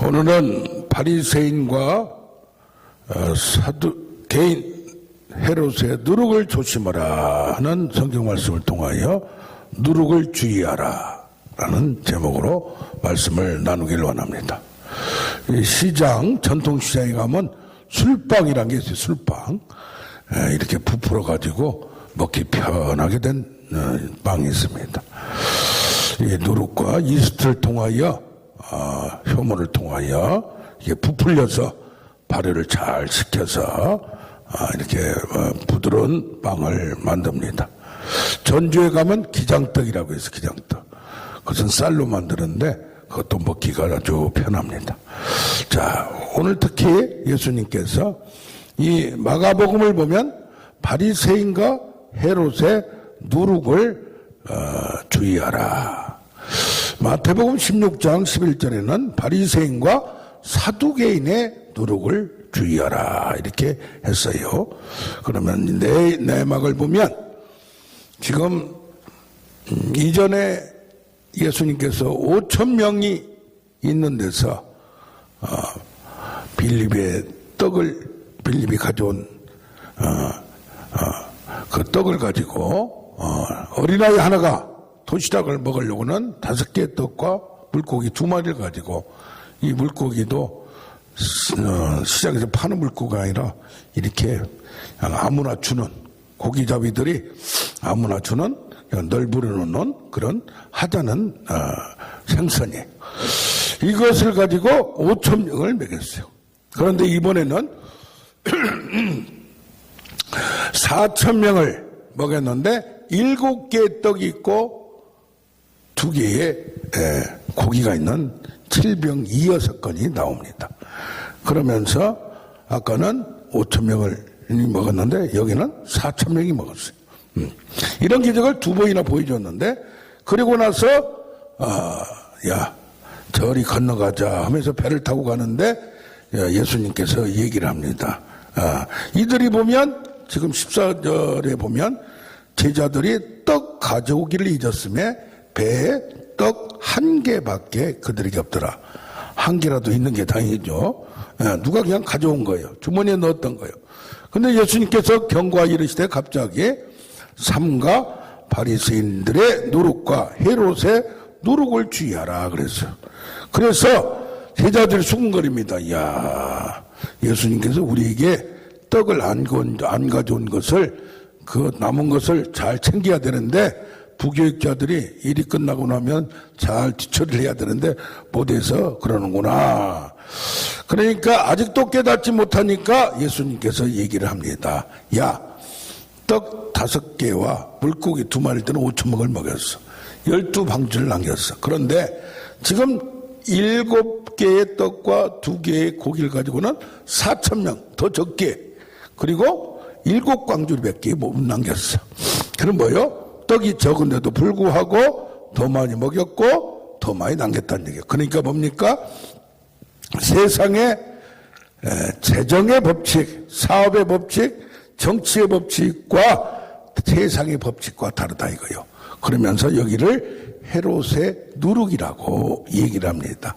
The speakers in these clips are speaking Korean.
오늘은 바리새인과 사두개인 헤롯의 누룩을 조심하라 하는 성경 말씀을 통하여 누룩을 주의하라 라는 제목으로 말씀을 나누기를 원합니다. 시장, 전통시장에 가면 술빵이라는 게 있어요. 술빵. 이렇게 부풀어 가지고 먹기 편하게 된 빵이 있습니다. 이 누룩과 이스트를 통하여 효모를 통하여 이게 부풀려서 발효를 잘 시켜서 이렇게 부드러운 빵을 만듭니다. 전주에 가면 기장떡이라고 해서 기장떡. 그것은 쌀로 만드는데 그것도 먹기가 아주 편합니다. 자, 오늘 특히 예수님께서 이 마가복음을 보면 바리새인과 헤롯의 누룩을 주의하라. 마태복음 16장 11절에는 바리새인과 사두개인의 누룩을 주의하라 이렇게 했어요. 그러면 내막을 보면 지금 이전에 예수님께서 5,000명이 있는 데서 빌립이 가져온 그 떡을 가지고 어린아이 하나가 도시락을 먹으려고는 5개의 떡과 물고기 2마리를 가지고, 이 물고기도 시장에서 파는 물고기가 아니라 이렇게 아무나 주는, 고기잡이들이 아무나 주는 널브러 놓는 그런 하자는 생선이에요. 이것을 가지고 5,000명을 먹였어요. 그런데 이번에는 4,000명을 먹였는데 7개의 떡이 있고 2개의 고기가 있는 7병 2여섯건이 나옵니다. 그러면서 아까는 5,000명을 먹었는데 여기는 4,000명이 먹었어요. 이런 기적을 2번이나 보여줬는데, 그리고 나서 야, 저리 건너가자 하면서 배를 타고 가는데 예수님께서 얘기를 합니다. 이들이 보면 지금 14절에 보면 제자들이 떡 가져오기를 잊었음에 배에 떡 1개밖에 그들에게 없더라. 1개라도 있는 게 다행이죠. 누가 그냥 가져온 거예요. 주머니에 넣었던 거예요. 근데 예수님께서 경고하 이르시되 갑자기 삼가 바리새인들의 누룩과 헤롯의 누룩을 주의하라 그랬어요. 그래서 제자들이 수군거립니다. 야, 예수님께서 우리에게 떡을 안 가져온 것을, 그 남은 것을 잘 챙겨야 되는데 부교육자들이 일이 끝나고 나면 잘 뒤처리를 해야 되는데 못해서 그러는구나. 그러니까 아직도 깨닫지 못하니까 예수님께서 얘기를 합니다. 야, 떡 5개와 물고기 2마리 때는 5,000명을 먹였어. 12방주를 남겼어. 그런데 지금 7개의 떡과 2개의 고기를 가지고는 4,000명, 더 적게, 그리고 7광주리밖에 못 남겼어. 그럼 뭐요? 떡이 적은데도 불구하고 더 많이 먹였고 더 많이 남겼다는 얘기예요. 그러니까 뭡니까? 세상의 재정의 법칙, 사업의 법칙, 정치의 법칙과 세상의 법칙과 다르다 이거요. 그러면서 여기를 헤롯의 누룩이라고 얘기를 합니다.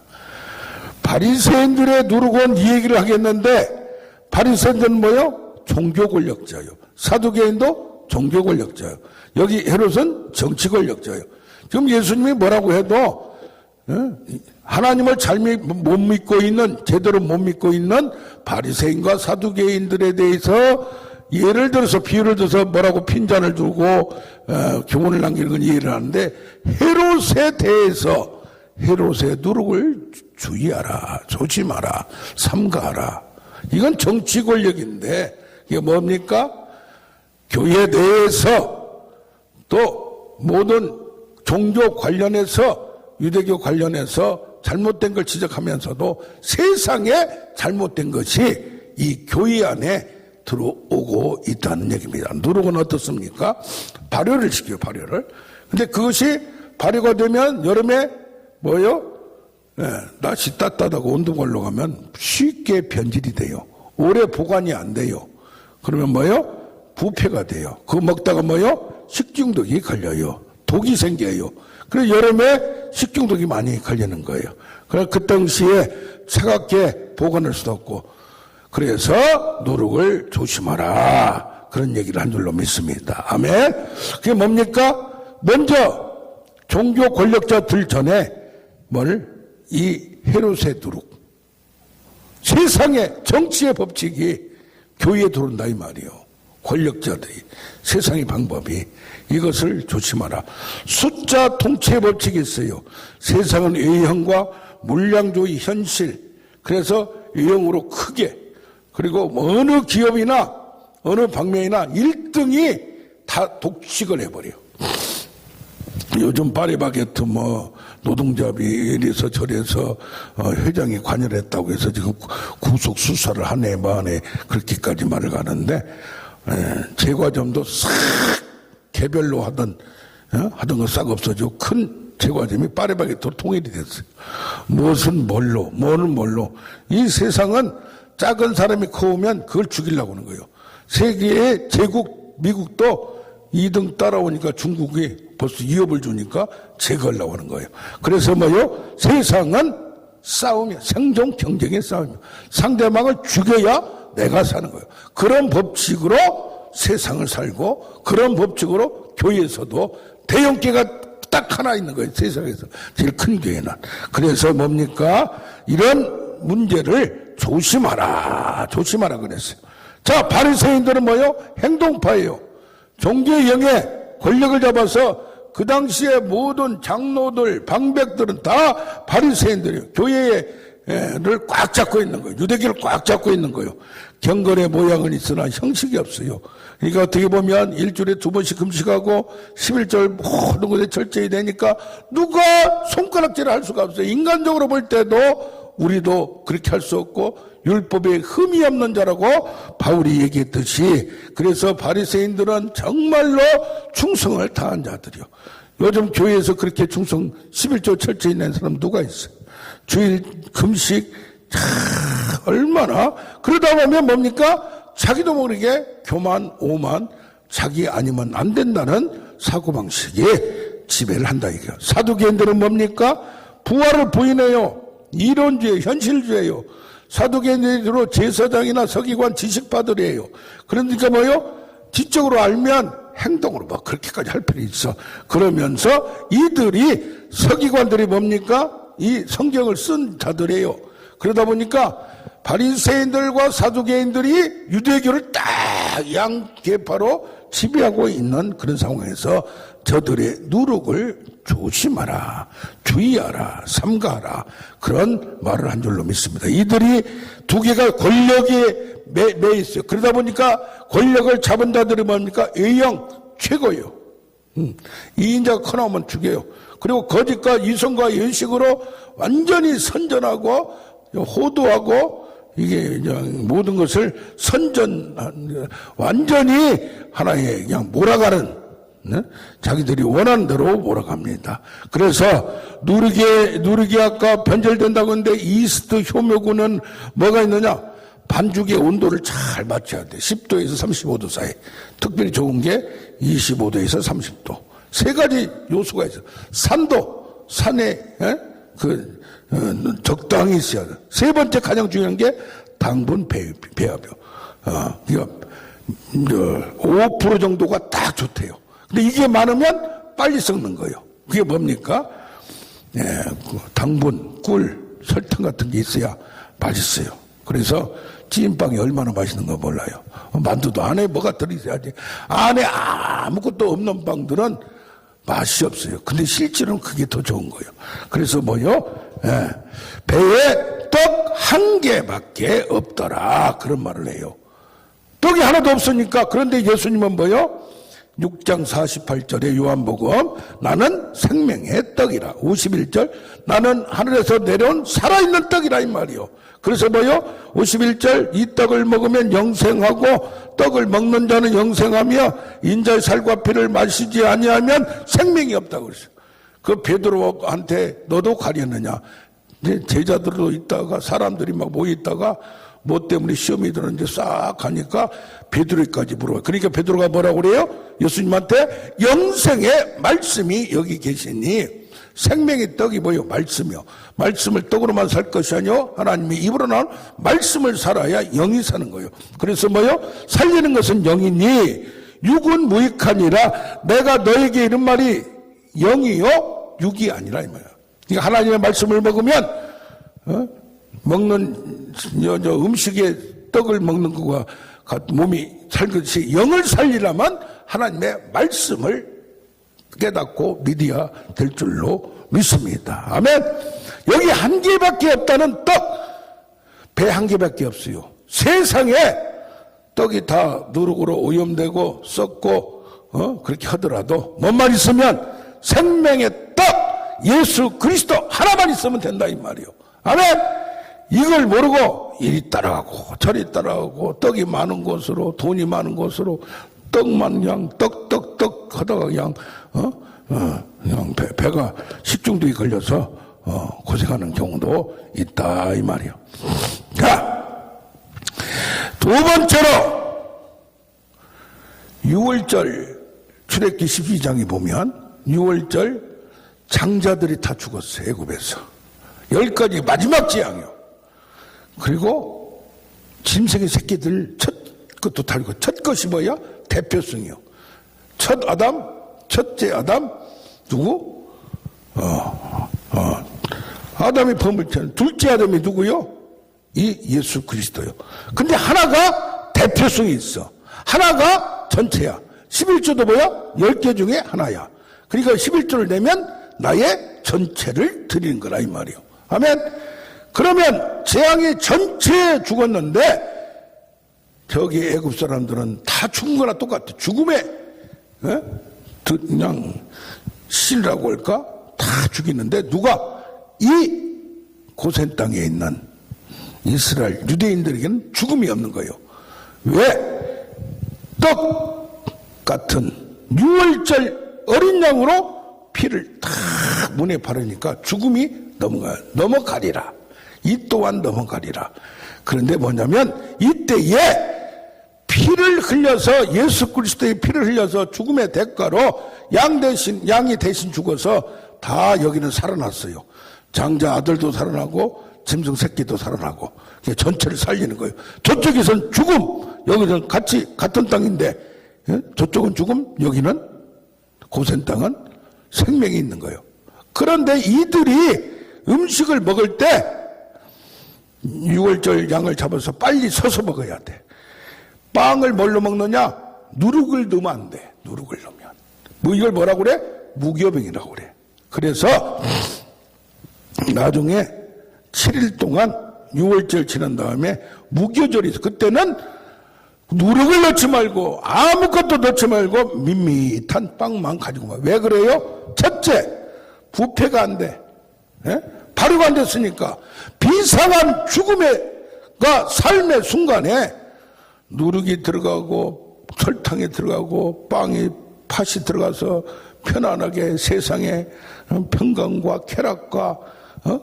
바리새인들의 누룩은 이 얘기를 하겠는데, 바리새인들은 뭐요? 종교 권력자요. 사두개인도 종교 권력자요. 여기 헤롯은 정치 권력자요. 지금 예수님이 뭐라고 해도 하나님을 잘 못 믿고 있는, 제대로 못 믿고 있는 바리새인과 사두개인들에 대해서 예를 들어서, 비유를 들어서 뭐라고 핀잔을 두고 교훈을 남기는 건 이해를 하는데, 헤롯에 대해서 헤롯의 누룩을 주의하라, 조심하라, 삼가하라. 이건 정치 권력인데 이게 뭡니까? 교회 내에서 또 모든 종교 관련해서, 유대교 관련해서 잘못된 걸 지적하면서도 세상에 잘못된 것이 이 교회 안에 들어오고 있다는 얘기입니다. 누룩은 어떻습니까? 발효를 시켜요, 발효를. 근데 그것이 발효가 되면 여름에 뭐요? 날씨 따뜻하다고 온도가 올라가면 쉽게 변질이 돼요. 오래 보관이 안 돼요. 그러면 뭐요? 부패가 돼요. 그거 먹다가 뭐요? 식중독이 걸려요. 독이 생겨요. 그래서 여름에 식중독이 많이 걸리는 거예요. 그래서 그 당시에 차갑게 보관할 수도 없고, 그래서 누룩을 조심하라, 그런 얘기를 한 줄로 믿습니다. 아멘. 그게 뭡니까? 먼저 종교 권력자들 전에 이 헤롯의 누룩, 세상의 정치의 법칙이 교회에 들어온다 이 말이요. 권력자들이, 세상의 방법이, 이것을 조심하라. 숫자 통치의 법칙이 있어요. 세상은 A형과 물량주의 현실, 그래서 A형으로 크게, 그리고 어느 기업이나 어느 방면이나 1등이 다 독식을 해버려요. 요즘 파리바게트 노동자비 이래서 저래서 회장이 관여했다고 해서 지금 구속 수사를 한 해 만에 그렇게까지 말을 가는데, 제과점도 싹 개별로 하던 거 싹 없어지고 큰 제과점이 파리바게트로 통일이 됐어요. 무엇은 뭘로, 뭐는 뭘로. 이 세상은 작은 사람이 커오면 그걸 죽이려고 하는 거예요. 세계의 제국 미국도 2등 따라오니까 중국이 벌써 2업을 주니까 제거하려고 하는 거예요. 그래서 세상은 싸움이야. 생존 경쟁의 싸움이야. 상대방을 죽여야 내가 사는 거예요. 그런 법칙으로 세상을 살고, 그런 법칙으로 교회에서도 대형교회가 딱 하나 있는 거예요. 세상에서 제일 큰 교회는. 그래서 뭡니까? 이런 문제를 조심하라 그랬어요. 자, 바리새인들은 행동파예요. 종교의 영에 권력을 잡아서 그 당시에 모든 장로들, 방백들은 다 바리새인들이에요. 교회를 꽉 잡고 있는 거예요. 유대교를 꽉 잡고 있는 거예요. 경건의 모양은 있으나 형식이 없어요. 그러니까 어떻게 보면 일주일에 2번씩 금식하고 11절 모든 것에 철저히 되니까 누가 손가락질을 할 수가 없어요. 인간적으로 볼 때도 우리도 그렇게 할 수 없고 율법에 흠이 없는 자라고 바울이 얘기했듯이, 그래서 바리새인들은 정말로 충성을 다한 자들이요. 요즘 교회에서 그렇게 충성 11조 철저히 낸 사람 누가 있어요? 주일 금식 얼마나. 그러다 보면 뭡니까? 자기도 모르게 교만, 오만, 자기 아니면 안 된다는 사고방식에 지배를 한다 이거예요. 사두개인들은 뭡니까? 부활을 부인해요. 이론주의, 현실주의예요. 사두개인들로 제사장이나 서기관 지식파들이에요. 그러니까 지적으로 알면 행동으로 그렇게까지 할 필요 있어. 그러면서 이들이, 서기관들이 뭡니까? 이 성경을 쓴 자들이에요. 그러다 보니까 바리새인들과 사두개인들이 유대교를 딱 양계파로 지배하고 있는 그런 상황에서 저들의 누룩을 조심하라, 주의하라, 삼가하라, 그런 말을 한 줄로 믿습니다. 이들이 두 개가 권력에 매 있어요. 그러다 보니까 권력을 잡은 자들이 뭡니까? A형 최고예요. 이인자가 커나오면 죽여요. 그리고 거짓과 이성과 연식으로 완전히 선전하고 호도하고, 이게 그냥 모든 것을 완전히 하나의 그냥 몰아가는, 자기들이 원하는 대로 몰아갑니다. 그래서 누룩이 아까 변절된다고 했는데 이스트 효모군은 뭐가 있느냐? 반죽의 온도를 잘 맞춰야 돼. 10도에서 35도 사이. 특별히 좋은 게 25도에서 30도. 세 가지 요소가 있어. 산도, 산에 적당히 있어야 돼. 세 번째 가장 중요한 게 당분 배합이요. 이거 5% 정도가 딱 좋대요. 근데 이게 많으면 빨리 썩는 거예요. 그게 뭡니까? 당분, 꿀, 설탕 같은 게 있어야 맛있어요. 그래서 찐빵이 얼마나 맛있는 거 몰라요. 만두도 안에 뭐가 들어있어야지. 안에 아무것도 없는 빵들은 맛이 없어요. 근데 실제로는 그게 더 좋은 거예요. 그래서 배에 떡 한 개밖에 없더라, 그런 말을 해요. 떡이 하나도 없으니까. 그런데 예수님은 6장 48절에 요한복음, 나는 생명의 떡이라. 51절, 나는 하늘에서 내려온 살아있는 떡이라 이 말이요. 그래서 51절, 이 떡을 먹으면 영생하고 떡을 먹는 자는 영생하며 인자의 살과 피를 마시지 아니하면 생명이 없다고 그랬어요. 그 베드로한테 너도 가렸느냐? 이제 제자들도 있다가 사람들이 막 모여있다가 뭐 때문에 시험이 들었는데 싹 가니까 베드로까지 물어요. 그러니까 베드로가 뭐라고 그래요? 예수님한테 영생의 말씀이 여기 계시니 생명의 떡이 뭐요? 말씀이요. 말씀을 떡으로만 살 것이 아니요 하나님의 입으로 나온 말씀을 살아야 영이 사는 거예요. 그래서 뭐요? 살리는 것은 영이니 육은 무익하니라. 내가 너에게 이런 말이 영이요 육이 아니라 이 말이야. 그러니까 하나님의 말씀을 먹으면 먹는 음식에 떡을 먹는 것과 몸이 살것이 영을 살리려면 하나님의 말씀을 깨닫고 믿어야 될 줄로 믿습니다. 아멘. 여기 한 개밖에 없다는 떡, 배 한 개밖에 없어요. 세상에 떡이 다 누룩으로 오염되고 썩고 그렇게 하더라도 뭐만 있으면 생명의 떡 예수 그리스도 하나만 있으면 된다 이 말이요. 아멘. 이걸 모르고 이리 따라가고 저리 따라가고 떡이 많은 곳으로 돈이 많은 곳으로 떡만 그냥 떡 하다가 그냥 그냥 배가 식중독이 걸려서 고생하는 경우도 있다 이 말이요. 자, 두 번째로 6월절 출애굽기 12장에 보면 6월절 장자들이 다 죽었어요. 애굽에서 10가지 마지막 재앙이요. 그리고 짐승의 새끼들 첫 것도 달고 첫 것이 뭐야? 대표성이요. 첫째 아담 누구? 아담이 범을치는 둘째 아담이 누구요? 이 예수 그리스도요. 근데 하나가 대표성이 있어. 하나가 전체야. 11조도 뭐야? 10개 중에 하나야. 그러니까 11조를 내면 나의 전체를 드리는 거라 이 말이요. 아멘. 그러면 재앙이 전체에 죽었는데 저기 애굽 사람들은 다 죽은 거나 똑같아. 죽음에 그냥 실이라고 할까? 다 죽이는데 누가 이 고센 땅에 있는 이스라엘 유대인들에게는 죽음이 없는 거예요. 왜? 떡 같은 6월절 어린 양으로 피를 다 문에 바르니까 죽음이 넘어가리라. 이 또한 넘어가리라. 그런데 뭐냐면 이때에 피를 흘려서 예수 그리스도의 피를 흘려서 죽음의 대가로 양이 대신 죽어서 다 여기는 살아났어요. 장자 아들도 살아나고 짐승 새끼도 살아나고 전체를 살리는 거예요. 저쪽에선 죽음, 여기는 같은 땅인데 저쪽은 죽음, 여기는 고센 땅은 생명이 있는 거예요. 그런데 이들이 음식을 먹을 때 6월절 양을 잡아서 빨리 서서 먹어야 돼. 빵을 뭘로 먹느냐? 누룩을 넣으면 안 돼. 누룩을 넣으면. 이걸 뭐라고 그래? 무교병이라고 그래. 그래서 나중에 7일 동안 6월절 지난 다음에 무교절이 있어. 그때는 누룩을 넣지 말고 아무것도 넣지 말고 밋밋한 빵만 가지고 와. 왜 그래요? 첫째, 부패가 안 돼. 발효가 안 됐으니까 비상한 삶의 순간에 누룩이 들어가고 설탕이 들어가고 빵이 팥이 들어가서 편안하게 세상에 평강과 쾌락과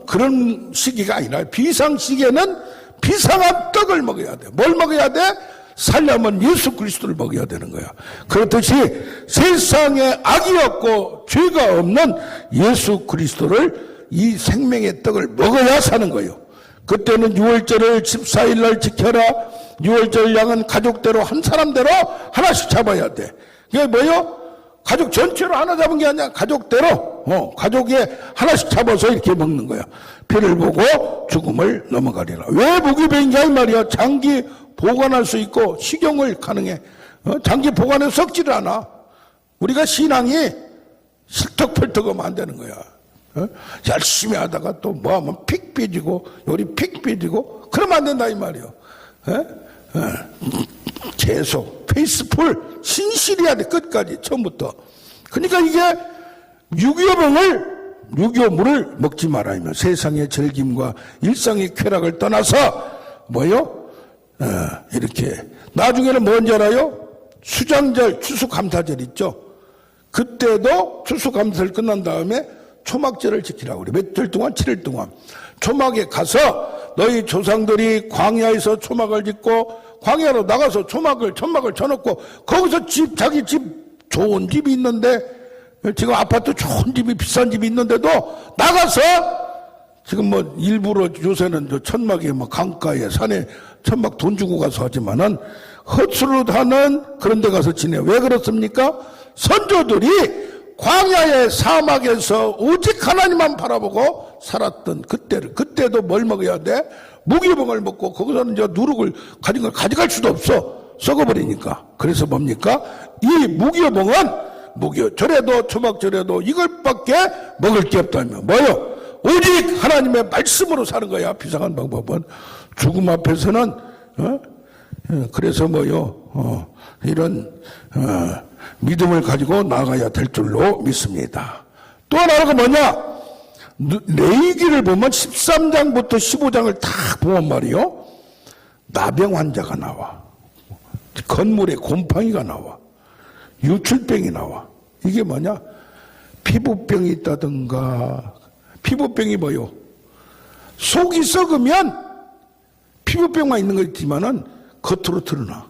그런 시기가 아니라 비상 시기에는 비상한 떡을 먹어야 돼. 뭘 먹어야 돼? 살려면 예수 그리스도를 먹어야 되는 거야. 그렇듯이 세상에 악이 없고 죄가 없는 예수 그리스도를 이 생명의 떡을 먹어야 사는 거예요. 그때는 6월절을 14일 날 지켜라. 6월절 양은 가족대로 한 사람대로 하나씩 잡아야 돼. 이게 뭐요? 가족 전체로 하나 잡은 게 아니야. 가족대로 가족에 하나씩 잡아서 이렇게 먹는 거야. 피를 보고 죽음을 넘어가리라. 왜 무교병이냐 이 말이야. 장기 보관할 수 있고 식용을 가능해. 장기 보관해 썩지를 않아. 우리가 신앙이 실턱펄턱하면 안 되는 거야. 열심히 하다가 또 뭐 하면 픽 삐지고 요리 픽 삐지고 그러면 안 된다 이 말이요. 계속 페이스풀 신실해야 돼. 끝까지 처음부터. 그러니까 이게 유교물을 먹지 말아야면 세상의 즐김과 일상의 쾌락을 떠나서 뭐요? 이렇게 나중에는 뭔지 알아요? 수장절 추수감사절 있죠. 그때도 추수감사절 끝난 다음에 초막절을 지키라고 그래. 며칠 동안 7일 동안 초막에 가서 너희 조상들이 광야에서 초막을 짓고 광야로 나가서 천막을 쳐놓고 거기서 자기 집 좋은 집이 있는데 지금 아파트 좋은 집이 비싼 집이 있는데도 나가서 지금 뭐 일부러 요새는 저 천막에 뭐 강가에 산에 천막 돈 주고 가서 하지만은 헛수릇하는 그런 데 가서 지내. 왜 그렇습니까? 선조들이 광야의 사막에서 오직 하나님만 바라보고 살았던 그때도 뭘 먹어야 돼? 무기봉을 먹고 거기서는 이제 누룩을 가진 걸 가져갈 수도 없어. 썩어버리니까. 그래서 뭡니까? 이 무기봉은 무기절에도 초막절에도 이것밖에 먹을 게 없다며. 뭐요? 오직 하나님의 말씀으로 사는 거야. 비상한 방법은. 죽음 앞에서는 그래서 이런 믿음을 가지고 나가야 될 줄로 믿습니다. 또 하나가 뭐냐? 레위기를 보면 13장부터 15장을 다 보면 말이요, 나병 환자가 나와, 건물에 곰팡이가 나와, 유출병이 나와. 이게 뭐냐? 피부병이 있다든가. 피부병이 뭐요? 속이 썩으면 피부병만 있는 거 있지만은 겉으로 드러나.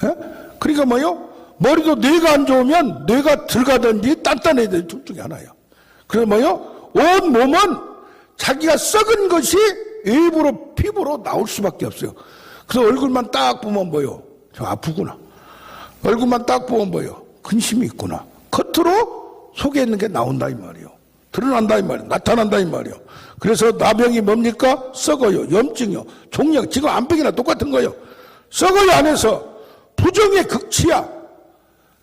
예? 그러니까 뭐요? 머리도 뇌가 안 좋으면 뇌가 들어가든지 단단해야 돼. 둘 중에 하나예요. 그래서 뭐요? 온 몸은 자기가 썩은 것이 일부러 피부로 나올 수밖에 없어요. 그래서 얼굴만 딱 보면 뭐요? 저 아프구나. 얼굴만 딱 보면 뭐요? 근심이 있구나. 겉으로 속에 있는 게 나온다 이 말이요. 드러난다 이 말이요. 나타난다 이 말이요. 그래서 나병이 뭡니까? 썩어요. 염증이요. 종양. 지금 암병이나 똑같은 거예요. 썩어요 안에서. 부정의 극치야.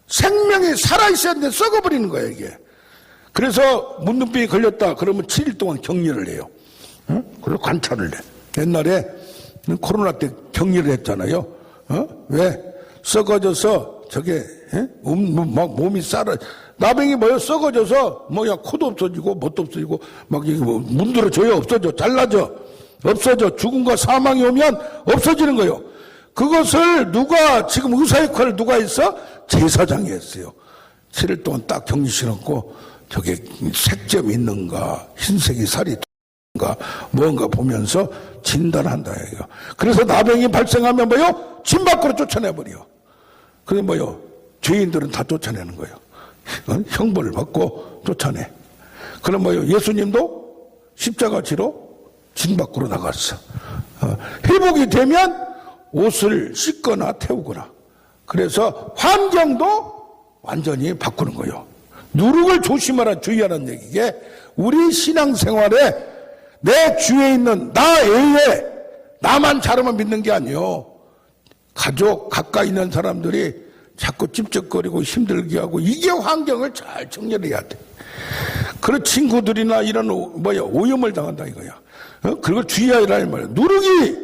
생명이 살아있어야 하는데 썩어버리는 거예요 이게. 그래서 문둥병이 걸렸다 그러면 7일 동안 격리를 해요. 응? 그리고 관찰을 해. 옛날에 코로나 때 격리를 했잖아요. 왜? 썩어져서 저게 막 몸이 나병이 뭐야? 썩어져서 뭐야? 코도 없어지고 뭣도 없어지고 막 이게 뭐 문드러져요. 없어져. 잘라져. 없어져. 죽음과 사망이 오면 없어지는 거예요. 그것을 누가 지금 의사 역할을 누가 했어? 제사장이 했어요. 7일 동안 딱 격리시켜놓고 저게 색점이 있는가, 흰색이 살이 있는가, 뭔가 보면서 진단한다 이거. 그래서 나병이 발생하면 뭐요? 집 밖으로 쫓아내버려. 그게 뭐요? 죄인들은 다 쫓아내는 거예요. 형벌을 받고 쫓아내. 그럼 뭐요? 예수님도 십자가 지로 진 밖으로 나갔어. 회복이 되면 옷을 씻거나 태우거나. 그래서 환경도 완전히 바꾸는 거예요. 누룩을 조심하라 주의하라는 얘기게 우리 신앙생활에 내 주위에 있는 나 외에 나만 잘하면 믿는 게 아니에요. 가족 가까이 있는 사람들이 자꾸 찝쩍거리고 힘들게 하고 이게 환경을 잘 정렬해야 돼. 그런 친구들이나 이런 오염을 당한다 이거야. 그걸 주의하라 이 말이야. 누룩이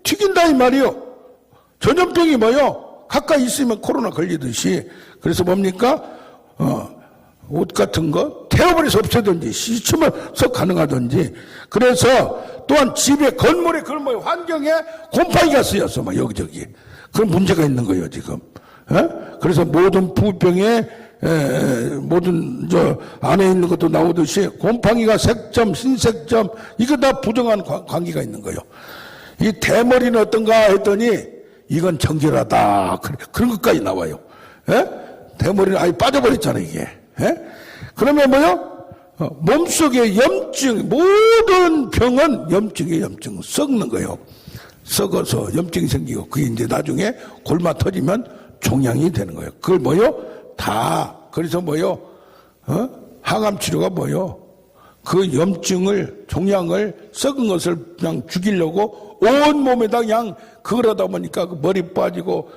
튀긴다 이 말이요. 전염병이 뭐요? 가까이 있으면 코로나 걸리듯이. 그래서 뭡니까? 옷 같은 거 태워버려서 없애든지 씻으면서 가능하든지. 그래서 또한 집에 건물에 그런 뭐 환경에 곰팡이가 쓰였어 막 여기저기. 그런 문제가 있는 거예요 지금. 그래서 모든 부병에 모든 저 안에 있는 것도 나오듯이 곰팡이가 색점, 흰색점 이거 다 부정한 관계가 있는 거예요. 이 대머리는 어떤가 했더니 이건 정결하다. 그런 것까지 나와요. 대머리는 아예 빠져버렸잖아요, 이게. 그러면 뭐요? 몸속에 염증, 모든 병은 염증이에요, 염증. 썩는 거예요. 썩어서 염증이 생기고, 그게 이제 나중에 골마 터지면 종양이 되는 거예요. 그걸 뭐요? 다. 그래서 뭐요? 항암 치료가 뭐요? 그 염증을, 종양을, 썩은 것을 그냥 죽이려고 온 몸에다 그냥 그러다 보니까 그 머리 빠지고,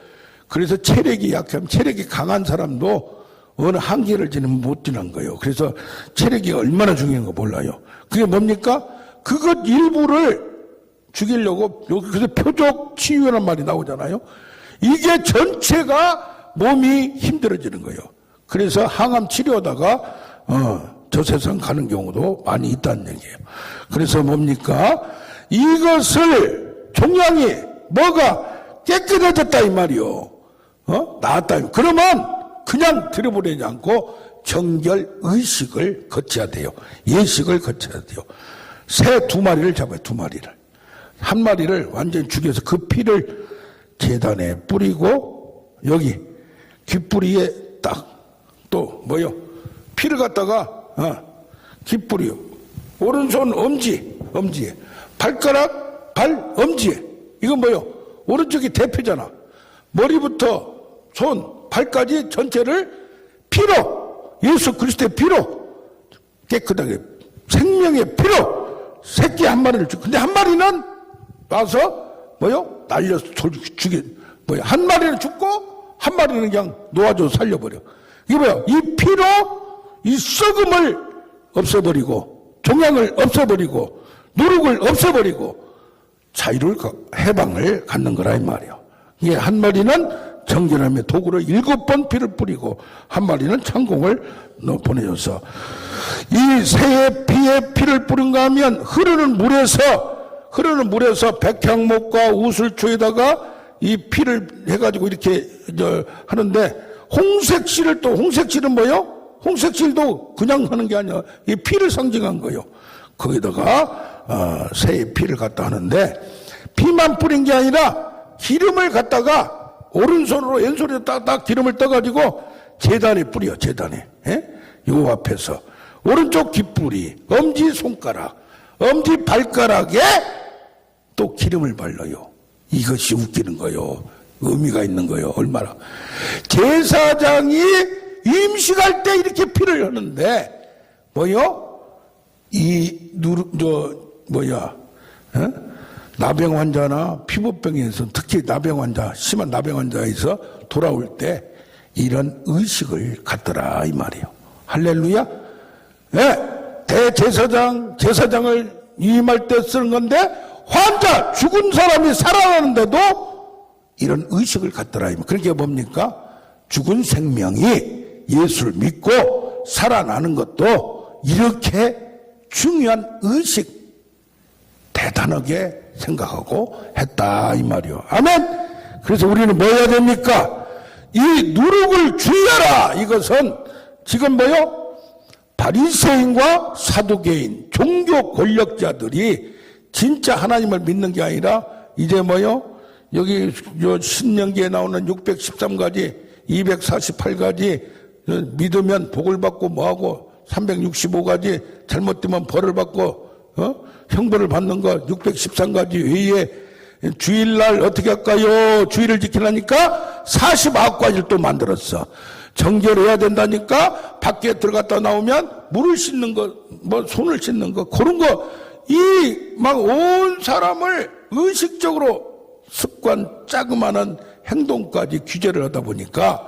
그래서 체력이 약하면 체력이 강한 사람도 어느 한계를 지나면 못 지난 거예요. 그래서 체력이 얼마나 중요한 거 몰라요. 그게 뭡니까? 그것 일부를 죽이려고, 그래서 표적 치유라는 말이 나오잖아요. 이게 전체가 몸이 힘들어지는 거예요. 그래서 항암 치료하다가, 저 세상 가는 경우도 많이 있다는 얘기예요. 그래서 뭡니까? 이것을 종양이 뭐가 깨끗해졌다 이 말이요. 나았다. 그러면 그냥 들여보내지 않고 정결 의식을 거쳐야 돼요. 예식을 거쳐야 돼요. 새 2마리를 잡아요. 2마리를. 한 마리를 완전히 죽여서 그 피를 제단에 뿌리고 여기 귓뿌리에 딱 또 뭐요? 피를 갖다가 깃뿌리요. 오른손 엄지에 발가락 발 엄지에. 이건 뭐요? 오른쪽이 대표잖아. 머리부터 손 발까지 전체를 피로, 예수 그리스도의 피로 깨끗하게 생명의 피로 새끼 한 마리를 주고, 근데 한 마리는 와서 뭐요? 날려서 죽여. 뭐야? 한 마리는 죽고 한 마리는 그냥 놓아줘서 살려버려. 이게 뭐야? 이 피로 이 썩음을 없애버리고 종양을 없애버리고 누룩을 없애버리고 자유를 해방을 갖는 거라 이 말이야. 이게 한 마리는 정결함의 도구로 7번 피를 뿌리고 한 마리는 창공을 보내줘서 이 새의 피에 피를 뿌린가 하면 흐르는 물에서 백향목과 우슬초에다가 이 피를 해가지고 이렇게 하는데 홍색실은 뭐요? 홍색실도 그냥 하는 게 아니야. 이 피를 상징한 거요. 거기다가 새의 피를 갖다 하는데 피만 뿌린 게 아니라 기름을 갖다가 오른손으로 왼손으로 딱 기름을 떠가지고 제단에 뿌려. 제단에. 요 앞에서 오른쪽 깃뿌리, 엄지 손가락, 엄지 발가락에 또 기름을 발라요. 이것이 웃기는 거요. 의미가 있는 거요. 얼마나. 제사장이 임식할 때 이렇게 피를 하는데 뭐요? 나병 환자나 피부병에서 특히 나병 환자, 심한 나병 환자에서 돌아올 때 이런 의식을 갖더라 이 말이에요. 할렐루야. 제사장을 위임할 때 쓰는 건데 환자, 죽은 사람이 살아나는데도 이런 의식을 갖더라. 그러니까 뭡니까? 죽은 생명이 예수를 믿고 살아나는 것도 이렇게 중요한 의식 대단하게 생각하고 했다 이 말이요. 아멘. 그래서 우리는 뭐 해야 됩니까? 이 누룩을 주의하라. 이것은 지금 뭐요? 바리새인과 사두개인 종교 권력자들이 진짜 하나님을 믿는 게 아니라 이제 뭐요? 여기 신명기에 나오는 613가지 248가지 믿으면 복을 받고 뭐하고 365가지 잘못되면 벌을 받고 형벌을 받는 것 613가지 외에 주일날 어떻게 할까요? 주일을 지키려니까 49가지를 또 만들었어. 정결해야 된다니까 밖에 들어갔다 나오면 물을 씻는 거, 뭐 손을 씻는 거, 그런 거, 막 온 사람을 의식적으로 습관, 자그마한 행동까지 규제를 하다 보니까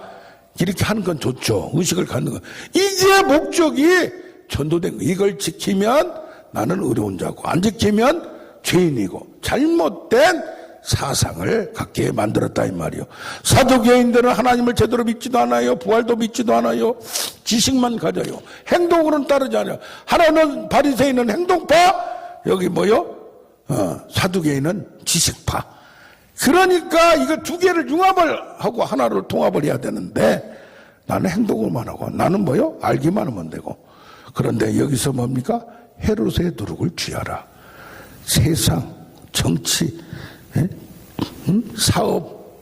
이렇게 하는 건 좋죠. 의식을 갖는 거. 이게 목적이 전도된 거. 이걸 지키면 나는 의로운 자고, 안 지키면 죄인이고, 잘못된 사상을 갖게 만들었다 이 말이요. 사두개인들은 하나님을 제대로 믿지도 않아요. 부활도 믿지도 않아요. 지식만 가져요. 행동으로는 따르지 않아요. 하나는 바리새인은 행동파, 여기 뭐요? 사두개인은 지식파. 그러니까 이거 두 개를 융합을 하고 하나로 통합을 해야 되는데 나는 행동을만 하고 나는 뭐요? 알기만 하면 되고. 그런데 여기서 뭡니까? 헤롯의 누룩을 취하라. 세상, 정치, 사업,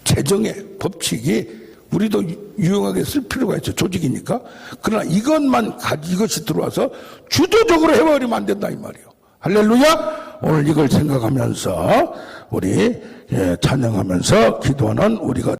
재정의 법칙이 우리도 유용하게 쓸 필요가 있죠. 조직이니까. 그러나 이것이 들어와서 주도적으로 해버리면 안 된다 이 말이에요. 할렐루야. 오늘 이걸 생각하면서 우리 찬양하면서 기도하는 우리가